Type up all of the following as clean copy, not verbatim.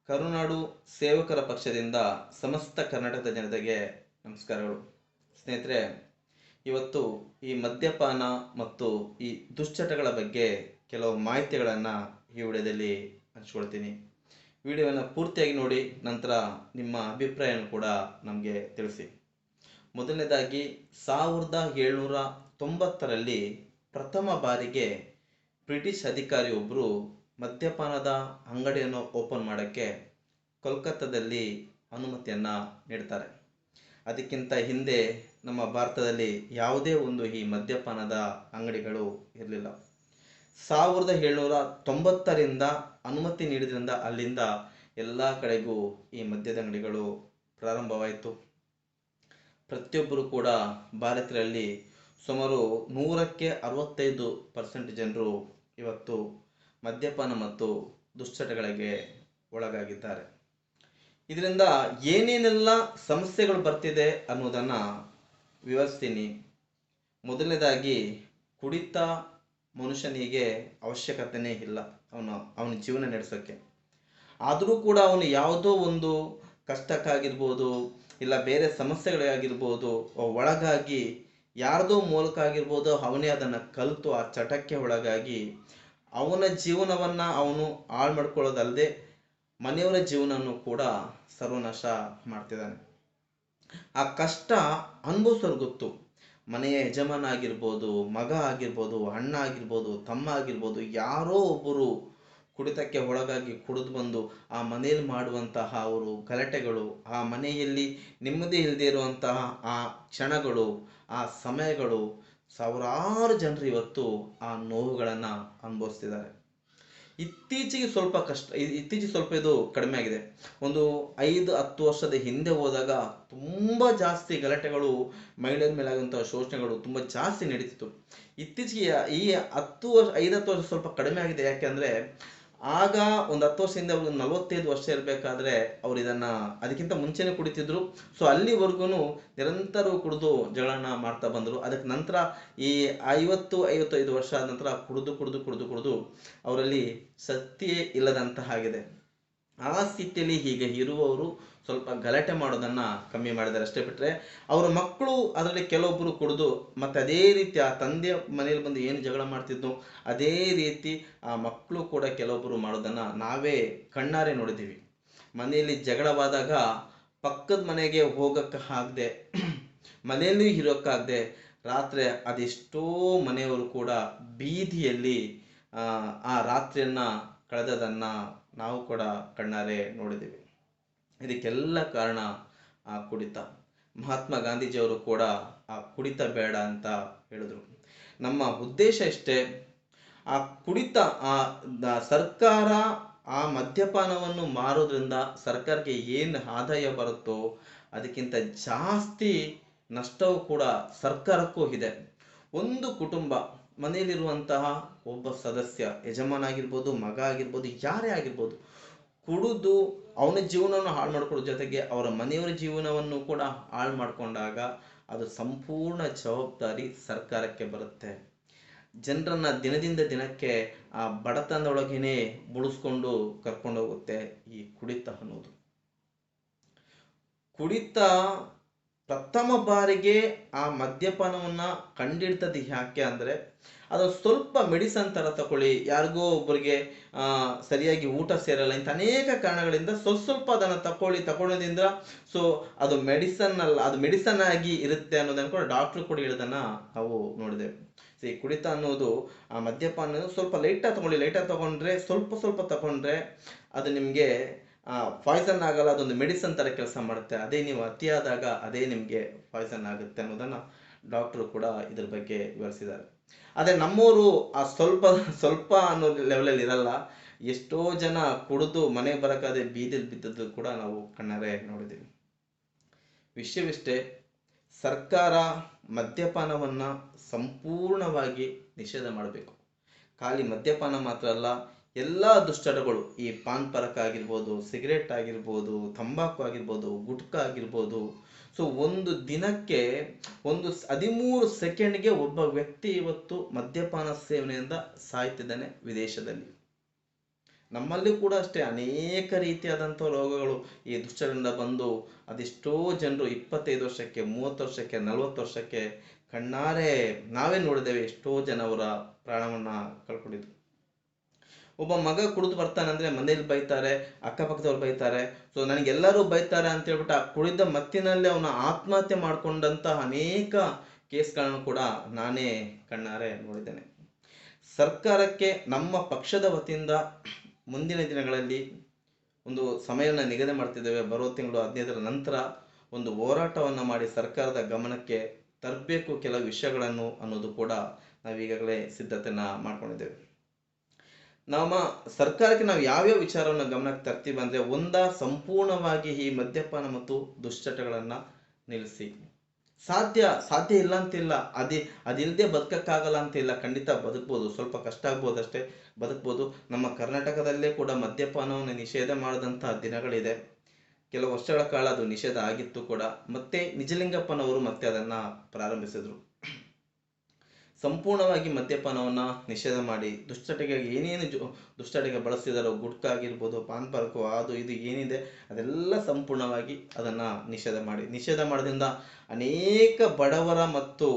ಕರುನಾಡು ಸೇವಕರ ಪಕ್ಷದಿಂದ ಸಮಸ್ತ ಕರ್ನಾಟಕದ ಜನತೆಗೆ ನಮಸ್ಕಾರಗಳು. ಸ್ನೇಹಿತರೆ, ಇವತ್ತು ಈ ಮದ್ಯಪಾನ ಮತ್ತು ಈ ದುಶ್ಚಟಗಳ ಬಗ್ಗೆ ಕೆಲವು ಮಾಹಿತಿಗಳನ್ನು ಈ ವಿಡಿಯೋದಲ್ಲಿ ಹಂಚ್ಕೊಳ್ತೀನಿ. ವಿಡಿಯೋವನ್ನು ಪೂರ್ತಿಯಾಗಿ ನೋಡಿ, ನಂತರ ನಿಮ್ಮ ಅಭಿಪ್ರಾಯವನ್ನು ಕೂಡ ನಮಗೆ ತಿಳಿಸಿ. ಮೊದಲನೇದಾಗಿ 1790ರಲ್ಲಿ ಪ್ರಥಮ ಬಾರಿಗೆ ಬ್ರಿಟಿಷ್ ಅಧಿಕಾರಿಯೊಬ್ಬರು ಮದ್ಯಪಾನದ ಅಂಗಡಿಯನ್ನು ಓಪನ್ ಮಾಡೋಕ್ಕೆ ಕೋಲ್ಕತ್ತಾದಲ್ಲಿ ಅನುಮತಿಯನ್ನು ನೀಡ್ತಾರೆ. ಅದಕ್ಕಿಂತ ಹಿಂದೆ ನಮ್ಮ ಭಾರತದಲ್ಲಿ ಯಾವುದೇ ಒಂದು ಈ ಮದ್ಯಪಾನದ ಅಂಗಡಿಗಳು ಇರಲಿಲ್ಲ. 1790ರಿಂದ ಅನುಮತಿ ನೀಡಿದ್ರಿಂದ ಅಲ್ಲಿಂದ ಎಲ್ಲ ಕಡೆಗೂ ಈ ಮದ್ಯದ ಅಂಗಡಿಗಳು ಪ್ರಾರಂಭವಾಯಿತು. ಪ್ರತಿಯೊಬ್ಬರು ಕೂಡ ಭಾರತೀಯರಲ್ಲಿ ಸುಮಾರು 100ಕ್ಕೆ 65% ಜನರು ಇವತ್ತು ಮದ್ಯಪಾನ ಮತ್ತು ದುಶ್ಚಟಗಳಿಗೆ ಒಳಗಾಗಿದ್ದಾರೆ. ಇದರಿಂದ ಏನೇನೆಲ್ಲ ಸಮಸ್ಯೆಗಳು ಬರ್ತಿದೆ ಅನ್ನೋದನ್ನು ವಿವರಿಸ್ತೀನಿ. ಮೊದಲನೇದಾಗಿ, ಕುಡಿತ ಮನುಷ್ಯನಿಗೆ ಅವಶ್ಯಕತೆಯೇ ಇಲ್ಲ ಅವನ ಜೀವನ ನಡೆಸೋಕ್ಕೆ. ಆದರೂ ಕೂಡ ಅವನು ಯಾವುದೋ ಒಂದು ಕಷ್ಟಕ್ಕಾಗಿರ್ಬೋದು, ಇಲ್ಲ ಬೇರೆ ಸಮಸ್ಯೆಗಳಿಗಾಗಿರ್ಬೋದು ಒಳಗಾಗಿ ಯಾರ್ದೋ ಮೂಲಕ ಆಗಿರ್ಬೋದು, ಅವನೇ ಅದನ್ನು ಕಲಿತು ಆ ಚಟಕ್ಕೆ ಒಳಗಾಗಿ ಅವನ ಜೀವನವನ್ನು ಅವನು ಹಾಳು ಮಾಡ್ಕೊಳ್ಳೋದಲ್ಲದೆ ಮನೆಯವರ ಜೀವನವನ್ನು ಕೂಡ ಸರ್ವನಾಶ ಮಾಡ್ತಿದ್ದಾನೆ. ಆ ಕಷ್ಟ ಅನುಭವಿಸೋರು ಗೊತ್ತು. ಮನೆಯ ಯಜಮಾನ ಆಗಿರ್ಬೋದು, ಮಗ ಆಗಿರ್ಬೋದು, ಅಣ್ಣ ಆಗಿರ್ಬೋದು, ತಮ್ಮ ಆಗಿರ್ಬೋದು, ಯಾರೋ ಒಬ್ಬರು ಕುಡಿತಕ್ಕೆ ಒಳಗಾಗಿ ಕುಡಿದು ಬಂದು ಆ ಮನೆಯಲ್ಲಿ ಮಾಡುವಂತಹ ಅವರು ಗಲಾಟೆಗಳು, ಆ ಮನೆಯಲ್ಲಿ ನೆಮ್ಮದಿ ಇಲ್ಲದೆ ಇರುವಂತಹ ಆ ಕ್ಷಣಗಳು, ಆ ಸಮಯಗಳು, ಸಾವಿರಾರು ಜನರು ಇವತ್ತು ಆ ನೋವುಗಳನ್ನು ಅನುಭವಿಸ್ತಿದ್ದಾರೆ. ಇತ್ತೀಚೆಗೆ ಸ್ವಲ್ಪ ಇದು ಕಡಿಮೆ ಆಗಿದೆ. ಒಂದು 5-10 ವರ್ಷದ ಹಿಂದೆ ಹೋದಾಗ ತುಂಬ ಜಾಸ್ತಿ ಗಲಾಟೆಗಳು, ಮಹಿಳೆಯರ ಮೇಲೆ ಆಗುವಂಥ ಶೋಷಣೆಗಳು ತುಂಬ ಜಾಸ್ತಿ ನಡೀತಿತ್ತು. ಇತ್ತೀಚೆಗೆ ಈ 5-10 ವರ್ಷ ಸ್ವಲ್ಪ ಕಡಿಮೆ ಆಗಿದೆ. ಯಾಕೆಂದರೆ ಆಗ ಒಂದು 10 ವರ್ಷದಿಂದ ಒಂದು 45 ವರ್ಷ ಇರಬೇಕಾದ್ರೆ ಅವ್ರು ಅದಕ್ಕಿಂತ ಮುಂಚೆನೇ ಕುಡಿತಿದ್ರು. ಸೊ ಅಲ್ಲಿವರೆಗೂ ನಿರಂತರ ಕುಡಿದು ಜಗಳನ ಮಾಡ್ತಾ ಬಂದರು. ಅದಕ್ಕೆ ನಂತರ ಈ 50-55 ವರ್ಷ ಆದ ನಂತರ ಕುಡಿದು ಅವರಲ್ಲಿ ಶಕ್ತಿಯೇ ಇಲ್ಲದಂತಹ ಆಗಿದೆ. ಆ ಸ್ಥಿತಿಯಲ್ಲಿ ಹೀಗೆ ಇರುವವರು ಸ್ವಲ್ಪ ಗಲಾಟೆ ಮಾಡೋದನ್ನು ಕಮ್ಮಿ ಮಾಡಿದ್ದಾರೆ ಅಷ್ಟೇ. ಬಿಟ್ಟರೆ ಅವರ ಮಕ್ಕಳು ಅದರಲ್ಲಿ ಕೆಲವೊಬ್ಬರು ಕುಡಿದು ಮತ್ತೆ ಅದೇ ರೀತಿ ಆ ತಂದೆ ಮನೆಯಲ್ಲಿ ಬಂದು ಏನು ಜಗಳ ಮಾಡ್ತಿದ್ನೋ ಅದೇ ರೀತಿ ಆ ಮಕ್ಕಳು ಕೂಡ ಕೆಲವೊಬ್ಬರು ಮಾಡೋದನ್ನು ನಾವೇ ಕಣ್ಣಾರೆ ನೋಡಿದ್ದೀವಿ. ಮನೆಯಲ್ಲಿ ಜಗಳವಾದಾಗ ಪಕ್ಕದ ಮನೆಗೆ ಹೋಗೋಕ್ಕಾಗದೆ, ಮನೆಯಲ್ಲೂ ಇರೋಕ್ಕಾಗದೆ ರಾತ್ರಿ ಅದೆಷ್ಟೋ ಮನೆಯವರು ಕೂಡ ಬೀದಿಯಲ್ಲಿ ಆ ರಾತ್ರಿಯನ್ನು ಕಳೆದದನ್ನು ನಾವು ಕೂಡ ಕಣ್ಣಾರೆ ನೋಡಿದ್ದೀವಿ. ಇದಕ್ಕೆಲ್ಲ ಕಾರಣ ಆ ಕುಡಿತ. ಮಹಾತ್ಮ ಗಾಂಧೀಜಿಯವರು ಕೂಡ ಆ ಕುಡಿತ ಬೇಡ ಅಂತ ಹೇಳಿದ್ರು. ನಮ್ಮ ಉದ್ದೇಶ ಇಷ್ಟೇ, ಆ ಕುಡಿತ ಸರ್ಕಾರ ಆ ಮದ್ಯಪಾನವನ್ನು ಮಾರೋದ್ರಿಂದ ಸರ್ಕಾರಕ್ಕೆ ಏನು ಆದಾಯ ಬರುತ್ತೋ ಅದಕ್ಕಿಂತ ಜಾಸ್ತಿ ನಷ್ಟವೂ ಕೂಡ ಸರ್ಕಾರಕ್ಕೂ ಇದೆ. ಒಂದು ಕುಟುಂಬ ಮನೆಯಲ್ಲಿರುವಂತಹ ಒಬ್ಬ ಸದಸ್ಯ, ಯಜಮಾನ ಆಗಿರ್ಬೋದು, ಮಗ ಆಗಿರ್ಬೋದು, ಯಾರೇ ಆಗಿರ್ಬೋದು, ಕುಡಿದು ಅವನ ಜೀವನವನ್ನು ಹಾಳು ಮಾಡ್ಕೊಳ್ಳೋ ಜೊತೆಗೆ ಅವರ ಮನೆಯವರ ಜೀವನವನ್ನು ಕೂಡ ಹಾಳು ಮಾಡಿಕೊಂಡಾಗ ಅದು ಸಂಪೂರ್ಣ ಜವಾಬ್ದಾರಿ ಸರ್ಕಾರಕ್ಕೆ ಬರುತ್ತೆ. ಜನರನ್ನು ದಿನದಿಂದ ದಿನಕ್ಕೆ ಆ ಬಡತನದೊಳಗೇನೆ ಮುಳಿಸ್ಕೊಂಡು ಕರ್ಕೊಂಡೋಗುತ್ತೆ ಈ ಕುಡಿತ ಅನ್ನೋದು. ಕುಡಿತ ಪ್ರಥಮ ಬಾರಿಗೆ ಆ ಮದ್ಯಪಾನವನ್ನು ಕಂಡಿಡ್ತದ್ದು ಯಾಕೆ ಅಂದರೆ, ಅದು ಸ್ವಲ್ಪ ಮೆಡಿಸನ್ ಥರ ತಗೊಳ್ಳಿ, ಯಾರಿಗೋ ಒಬ್ಬರಿಗೆ ಸರಿಯಾಗಿ ಊಟ ಸೇರಲ್ಲ, ಇಂಥ ಅನೇಕ ಕಾರಣಗಳಿಂದ ಸ್ವಲ್ಪ ಅದನ್ನು ತಗೊಳ್ಳೋದ್ರಿಂದ ಸೊ ಅದು ಮೆಡಿಸನ್ ಅಲ್ಲ, ಅದು ಮೆಡಿಸನ್ ಆಗಿ ಇರುತ್ತೆ ಅನ್ನೋದನ್ನು ಕೂಡ ಡಾಕ್ಟ್ರು ಕೂಡ ಹೇಳೋದನ್ನು ನಾವು ನೋಡಿದೆವು. ಸೊ ಈ ಕುಡಿತ ಅನ್ನೋದು ಆ ಮದ್ಯಪಾನ ಸ್ವಲ್ಪ ಲೈಟಾಗಿ ತಗೊಂಡ್ರೆ, ಸ್ವಲ್ಪ ತಗೊಂಡ್ರೆ ಅದು ನಿಮಗೆ ಪಾಯ್ಸನ್ ಆಗಲ್ಲ, ಅದೊಂದು ಮೆಡಿಸನ್ ಥರ ಕೆಲಸ ಮಾಡುತ್ತೆ. ಅದೇ ನೀವು ಅತಿಯಾದಾಗ ಅದೇ ನಿಮಗೆ ಪಾಯ್ಸನ್ ಆಗುತ್ತೆ ಅನ್ನೋದನ್ನು ಡಾಕ್ಟ್ರು ಕೂಡ ಇದ್ರ ಬಗ್ಗೆ ವಿವರಿಸಿದ್ದಾರೆ. ಅದೇ ನಮ್ಮವರು ಆ ಸ್ವಲ್ಪ ಅನ್ನೋ ಲೆವೆಲಲ್ಲಿ ಇರಲ್ಲ. ಎಷ್ಟೋ ಜನ ಕುಡಿದು ಮನೆಗೆ ಬರೋಕ್ಕಾದೆ ಬೀದಿಯಲ್ಲಿ ಬಿದ್ದದ್ದು ಕೂಡ ನಾವು ಕಣ್ಣಾರೆ ನೋಡಿದ್ದೀವಿ. ವಿಷಯವಿಷ್ಟೇ, ಸರ್ಕಾರ ಮದ್ಯಪಾನವನ್ನು ಸಂಪೂರ್ಣವಾಗಿ ನಿಷೇಧ ಮಾಡಬೇಕು. ಖಾಲಿ ಮದ್ಯಪಾನ ಮಾತ್ರ ಅಲ್ಲ, ಎಲ್ಲ ದುಶ್ಚಟಗಳು, ಈ ಪಾನ್ ಪರಕ ಆಗಿರ್ಬೋದು, ಸಿಗರೇಟ್ ಆಗಿರ್ಬೋದು, ತಂಬಾಕು ಆಗಿರ್ಬೋದು, ಗುಟ್ಕಾ ಆಗಿರ್ಬೋದು, ಸೊ ಒಂದು ದಿನಕ್ಕೆ 13 ಸೆಕೆಂಡ್ಗೆ ಒಬ್ಬ ವ್ಯಕ್ತಿ ಇವತ್ತು ಮದ್ಯಪಾನ ಸೇವನೆಯಿಂದ ಸಾಯ್ತಿದ್ದಾನೆ ವಿದೇಶದಲ್ಲಿ. ನಮ್ಮಲ್ಲಿ ಕೂಡ ಅಷ್ಟೇ ಅನೇಕ ರೀತಿಯಾದಂಥ ರೋಗಗಳು ಈ ದುಶ್ಚಟದಿಂದ ಬಂದು ಅದೆಷ್ಟೋ ಜನರು 25 ವರ್ಷಕ್ಕೆ, 30 ವರ್ಷಕ್ಕೆ, 40 ವರ್ಷಕ್ಕೆ ಕಣ್ಣಾರೆ ನಾವೇ ನೋಡಿದ್ದೇವೆ ಎಷ್ಟೋ ಜನ ಅವರ ಪ್ರಾಣವನ್ನ ಕಳ್ಕೊಂಡಿದ್ರು. ಒಬ್ಬ ಮಗ ಕುಡಿದು ಬರ್ತಾನಂದ್ರೆ ಮನೇಲಿ ಬೈತಾರೆ, ಅಕ್ಕಪಕ್ಕದವ್ರು ಬೈತಾರೆ. ಸೊ ನನಗೆಲ್ಲರೂ ಬೈತಾರೆ ಅಂತ ಹೇಳ್ಬಿಟ್ಟು ಆ ಕುಡಿದ ಮತ್ತಿನಲ್ಲಿ ಅವನ ಆತ್ಮಹತ್ಯೆ ಮಾಡ್ಕೊಂಡಂತಹ ಅನೇಕ ಕೇಸ್ಗಳನ್ನು ಕೂಡ ನಾನೇ ಕಣ್ಣಾರೆ ನೋಡಿದ್ದೇನೆ. ಸರ್ಕಾರಕ್ಕೆ ನಮ್ಮ ಪಕ್ಷದ ವತಿಯಿಂದ ಮುಂದಿನ ದಿನಗಳಲ್ಲಿ ಒಂದು ಸಮಯವನ್ನು ನಿಗದಿ ಮಾಡ್ತಿದ್ದೇವೆ. ಬರೋ ತಿಂಗಳು 15ರ ನಂತರ ಒಂದು ಹೋರಾಟವನ್ನು ಮಾಡಿ ಸರ್ಕಾರದ ಗಮನಕ್ಕೆ ತರಬೇಕು ಕೆಲವು ವಿಷಯಗಳನ್ನು ಅನ್ನೋದು ಕೂಡ ನಾವೀಗಾಗಲೇ ಸಿದ್ಧತೆಯನ್ನು ಮಾಡ್ಕೊಂಡಿದ್ದೇವೆ. ನಮ್ಮ ಸರ್ಕಾರಕ್ಕೆ ನಾವು ಯಾವ್ಯಾವ ವಿಚಾರವನ್ನು ಗಮನಕ್ಕೆ ತರ್ತೀವಿ ಅಂದರೆ, ಸಂಪೂರ್ಣವಾಗಿ ಈ ಮದ್ಯಪಾನ ಮತ್ತು ದುಶ್ಚಟಗಳನ್ನು ನಿಲ್ಲಿಸಿ. ಸಾಧ್ಯ ಇಲ್ಲ ಅಂತಿಲ್ಲ, ಅದಿಲ್ಲದೆ ಬದುಕಕ್ಕಾಗಲ್ಲ ಅಂತಿಲ್ಲ. ಖಂಡಿತ ಬದುಕ್ಬೋದು, ಸ್ವಲ್ಪ ಕಷ್ಟ ಆಗ್ಬೋದು ಅಷ್ಟೇ, ಬದುಕ್ಬೋದು. ನಮ್ಮ ಕರ್ನಾಟಕದಲ್ಲೇ ಕೂಡ ಮದ್ಯಪಾನವನ್ನು ನಿಷೇಧ ಮಾಡಿದಂತಹ ದಿನಗಳಿದೆ. ಕೆಲವು ವರ್ಷಗಳ ಕಾಲ ಅದು ನಿಷೇಧ ಆಗಿತ್ತು ಕೂಡ. ಮತ್ತೆ ನಿಜಲಿಂಗಪ್ಪನವರು ಮತ್ತೆ ಅದನ್ನು ಪ್ರಾರಂಭಿಸಿದ್ರು. ಸಂಪೂರ್ಣವಾಗಿ ಮದ್ಯಪಾನವನ್ನು ನಿಷೇಧ ಮಾಡಿ ದುಶ್ಚಟಗೆ ಏನೇನು ದುಶ್ಚಟಗೆ ಬಳಸ್ತಿದ್ದಾರೋ, ಗುಟ್ಕಾ ಆಗಿರ್ಬೋದು, ಪಾನ್ ಪರ್ಕು, ಅದು ಇದು ಏನಿದೆ ಅದೆಲ್ಲ ಸಂಪೂರ್ಣವಾಗಿ ಅದನ್ನು ನಿಷೇಧ ಮಾಡೋದ್ರಿಂದ ಅನೇಕ ಬಡವರ ಮತ್ತು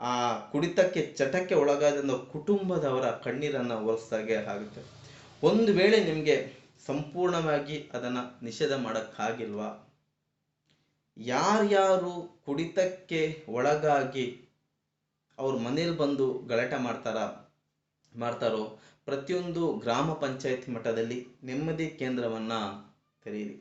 ಆ ಕುಡಿತಕ್ಕೆ ಚಟಕ್ಕೆ ಒಳಗಾದ ಕುಟುಂಬದವರ ಕಣ್ಣೀರನ್ನು ಒರೆಸ್ದಾಗೆ ಆಗುತ್ತೆ. ಒಂದು ವೇಳೆ ನಿಮಗೆ ಸಂಪೂರ್ಣವಾಗಿ ಅದನ್ನು ನಿಷೇಧ ಮಾಡೋಕ್ಕಾಗಿಲ್ವಾ, ಯಾರ್ಯಾರು ಕುಡಿತಕ್ಕೆ ಒಳಗಾಗಿ ಅವ್ರ ಮನೇಲಿ ಬಂದು ಗಲಾಟೆ ಮಾಡ್ತಾರೋ ಪ್ರತಿಯೊಂದು ಗ್ರಾಮ ಪಂಚಾಯತ್ ಮಟ್ಟದಲ್ಲಿ ನೆಮ್ಮದಿ ಕೇಂದ್ರವನ್ನು ತೆರೆಯಿರಿ.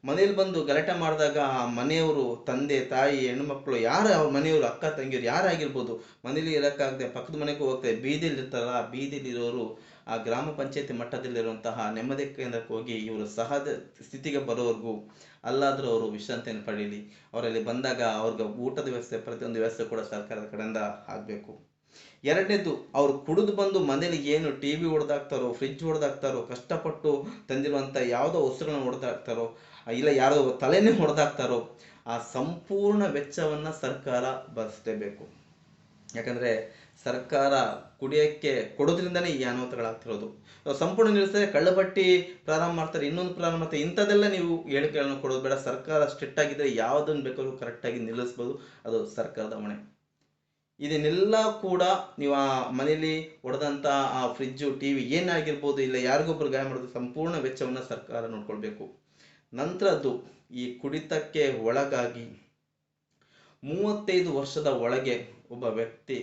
ಮನೇಲಿ ಬಂದು ಗಲಾಟೆ ಮಾಡಿದಾಗ ಆ ಮನೆಯವರು, ತಂದೆ ತಾಯಿ, ಹೆಣ್ಣುಮಕ್ಕಳು, ಯಾರು ಅವ್ರ ಮನೆಯವರು, ಅಕ್ಕ ತಂಗಿಯರು ಯಾರಾಗಿರ್ಬೋದು, ಮನೇಲಿ ಇರೋಕ್ಕಾಗದೆ ಪಕ್ಕದ ಮನೆಗೂ ಹೋಗ್ತಾರೆ, ಬೀದಿಲಿ ಇರ್ತಾರಲ್ಲ, ಆ ಬೀದಿಲಿರೋರು ಆ ಗ್ರಾಮ ಪಂಚಾಯತಿ ಮಟ್ಟದಲ್ಲಿರುವಂತಹ ನೆಮ್ಮದಿ ಕೇಂದ್ರಕ್ಕೆ ಹೋಗಿ ಇವರು ಸಹಜ ಸ್ಥಿತಿಗೆ ಬರೋವರೆಗೂ ಅಲ್ಲಾದರೂ ಅವರು ವಿಶ್ರಾಂತಿಯನ್ನು ಪಡೀಲಿ. ಅವರಲ್ಲಿ ಬಂದಾಗ ಅವ್ರಿಗೆ ಊಟದ ವ್ಯವಸ್ಥೆ, ಪ್ರತಿಯೊಂದು ವ್ಯವಸ್ಥೆ ಕೂಡ ಸರ್ಕಾರದ ಕಡೆಯಿಂದ ಆಗಬೇಕು. ಎರಡನೇದು, ಅವ್ರು ಕುಡಿದು ಬಂದು ಮನೇಲಿ ಏನು TV ಹೊಡೆದಾಕ್ತಾರೋ, ಫ್ರಿಡ್ಜ್ ಹೊಡೆದಾಕ್ತಾರೋ, ಕಷ್ಟಪಟ್ಟು ತಂದಿರುವಂಥ ಯಾವುದೋ ವಸ್ತುಗಳನ್ನ ಹೊಡೆದಾಕ್ತಾರೋ, ಇಲ್ಲ ಯಾರೋ ತಲೆನೇ ಹೊಡೆದಾಕ್ತಾರೋ, ಆ ಸಂಪೂರ್ಣ ವೆಚ್ಚವನ್ನು ಸರ್ಕಾರ ಭರಿಸಲೇಬೇಕು. ಯಾಕಂದರೆ ಸರ್ಕಾರ ಕುಡಿಯೋಕ್ಕೆ ಕೊಡೋದ್ರಿಂದನೇ ಈ ಅನಾಹುತಗಳಾಗ್ತಿರೋದು. ಸಂಪೂರ್ಣ ನಿಲ್ಲಿಸಿದ್ರೆ ಕಳ್ಳಬಟ್ಟಿ ಪ್ರಾರಂಭ ಮಾಡ್ತಾರೆ, ಇನ್ನೊಂದು ಪ್ರಾರಂಭ ಮಾಡ್ತಾರೆ. ಇಂಥದ್ದೆಲ್ಲ ನೀವು ಹೇಳಿಕೆಗಳನ್ನು ಕೊಡೋದು ಬೇಡ. ಸರ್ಕಾರ ಸ್ಟ್ರಿಕ್ಟ್ ಆಗಿದ್ದರೆ ಯಾವುದನ್ನು ಬೇಕಾದ್ರೂ ಕರೆಕ್ಟಾಗಿ ನಿಲ್ಲಿಸ್ಬೋದು, ಅದು ಸರ್ಕಾರದ ಹೊಣೆ. ಇದನ್ನೆಲ್ಲ ಕೂಡ ನೀವು ಆ ಮನೇಲಿ ಹೊಡೆದಂಥ ಆ ಫ್ರಿಜ್ಜು, TV ಏನಾಗಿರ್ಬೋದು, ಇಲ್ಲ ಯಾರಿಗೊಬ್ಬರು ಗಾಯ ಮಾಡೋದು, ಸಂಪೂರ್ಣ ವೆಚ್ಚವನ್ನು ಸರ್ಕಾರ ನೋಡ್ಕೊಳ್ಬೇಕು. ನಂತರದ್ದು, ಈ ಕುಡಿತಕ್ಕೆ ಒಳಗಾಗಿ 35 ವರ್ಷದ ಒಳಗೆ ಒಬ್ಬ ವ್ಯಕ್ತಿ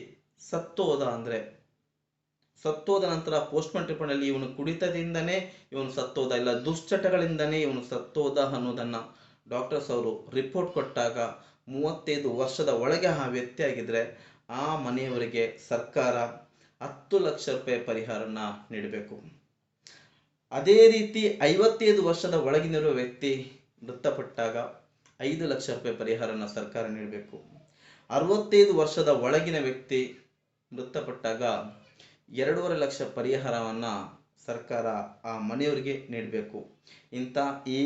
ಸತ್ತೋದ ನಂತರ ಪೋಸ್ಟ್ಮಾರ್ಟಮ್ ರಿಪೋರ್ಟ್ನಲ್ಲಿ ಇವನು ಕುಡಿತದಿಂದನೇ ಇವನು ಸತ್ತೋದ, ಇಲ್ಲ ದುಶ್ಚಟಗಳಿಂದನೇ ಇವನು ಸತ್ತೋದ ಅನ್ನೋದನ್ನು ಡಾಕ್ಟರ್ಸ್ ಅವರು ರಿಪೋರ್ಟ್ ಕೊಟ್ಟಾಗ 35 ವರ್ಷದ ಒಳಗೆ ಆ ವ್ಯಕ್ತಿ ಆಗಿದ್ರೆ ಆ ಮನೆಯವರಿಗೆ ಸರ್ಕಾರ 10 ಲಕ್ಷ ರೂಪಾಯಿ ಪರಿಹಾರನ ನೀಡಬೇಕು. ಅದೇ ರೀತಿ 55 ವರ್ಷದ ಒಳಗಿನಿರುವ ವ್ಯಕ್ತಿ ಮೃತಪಟ್ಟಾಗ 5 ಲಕ್ಷ ರೂಪಾಯಿ ಪರಿಹಾರನ ಸರ್ಕಾರ ನೀಡಬೇಕು. 65 ವರ್ಷದ ಒಳಗಿನ ವ್ಯಕ್ತಿ ಮೃತಪಟ್ಟಾಗ 2.5 ಲಕ್ಷ ಪರಿಹಾರವನ್ನು ಸರ್ಕಾರ ಆ ಮನೆಯವರಿಗೆ ನೀಡಬೇಕು. ಈ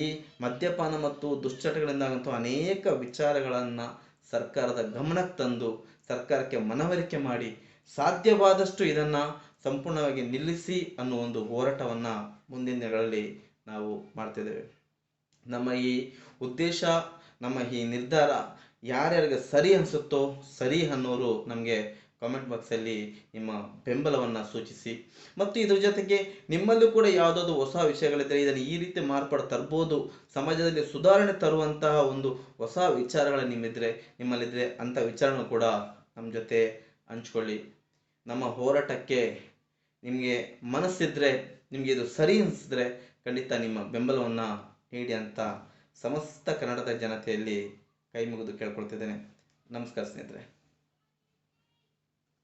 ಮದ್ಯಪಾನ ಮತ್ತು ದುಶ್ಚಟಗಳಿಂದಾಗಂತೂ ಅನೇಕ ವಿಚಾರಗಳನ್ನು ಸರ್ಕಾರದ ಗಮನಕ್ಕೆ ತಂದು ಸರ್ಕಾರಕ್ಕೆ ಮನವರಿಕೆ ಮಾಡಿ ಸಾಧ್ಯವಾದಷ್ಟು ಇದನ್ನು ಸಂಪೂರ್ಣವಾಗಿ ನಿಲ್ಲಿಸಿ ಅನ್ನೋ ಒಂದು ಹೋರಾಟವನ್ನು ಮುಂದಿನ ದಿನಗಳಲ್ಲಿ ನಾವು ಮಾಡ್ತಿದ್ದೇವೆ. ನಮ್ಮ ಈ ಉದ್ದೇಶ, ನಮ್ಮ ಈ ನಿರ್ಧಾರ ಯಾರ್ಯಾರಿಗೆ ಸರಿ ಅನಿಸುತ್ತೋ, ಸರಿ ಅನ್ನೋರು ನಮಗೆ ಕಾಮೆಂಟ್ ಬಾಕ್ಸಲ್ಲಿ ನಿಮ್ಮ ಬೆಂಬಲವನ್ನು ಸೂಚಿಸಿ. ಮತ್ತು ಇದ್ರ ಜೊತೆಗೆ ನಿಮ್ಮಲ್ಲೂ ಕೂಡ ಯಾವುದಾದ್ರು ಹೊಸ ವಿಷಯಗಳಿದ್ದರೆ, ಇದನ್ನು ಈ ರೀತಿ ಮಾರ್ಪಾಡು ತರ್ಬೋದು, ಸಮಾಜದಲ್ಲಿ ಸುಧಾರಣೆ ತರುವಂತಹ ಒಂದು ಹೊಸ ವಿಚಾರಗಳು ನಿಮ್ಮಲ್ಲಿದ್ದರೆ ಅಂಥ ವಿಚಾರನೂ ಕೂಡ ನಮ್ಮ ಜೊತೆ ಹಂಚ್ಕೊಳ್ಳಿ. ನಮ್ಮ ಹೋರಾಟಕ್ಕೆ ನಿಮಗೆ ಮನಸ್ಸಿದ್ರೆ, ನಿಮಗೆ ಇದು ಸರಿ ಅನಿಸಿದ್ರೆ ಖಂಡಿತ ನಿಮ್ಮ ಬೆಂಬಲವನ್ನು ನೀಡಿ ಅಂತ ಸಮಸ್ತ ಕನ್ನಡದ ಜನತೆಯಲ್ಲಿ ಕೈ ಮುಗಿದು ಕೇಳ್ಕೊಳ್ತಿದ್ದೇನೆ. ನಮಸ್ಕಾರ ಸ್ನೇಹಿತರೆ.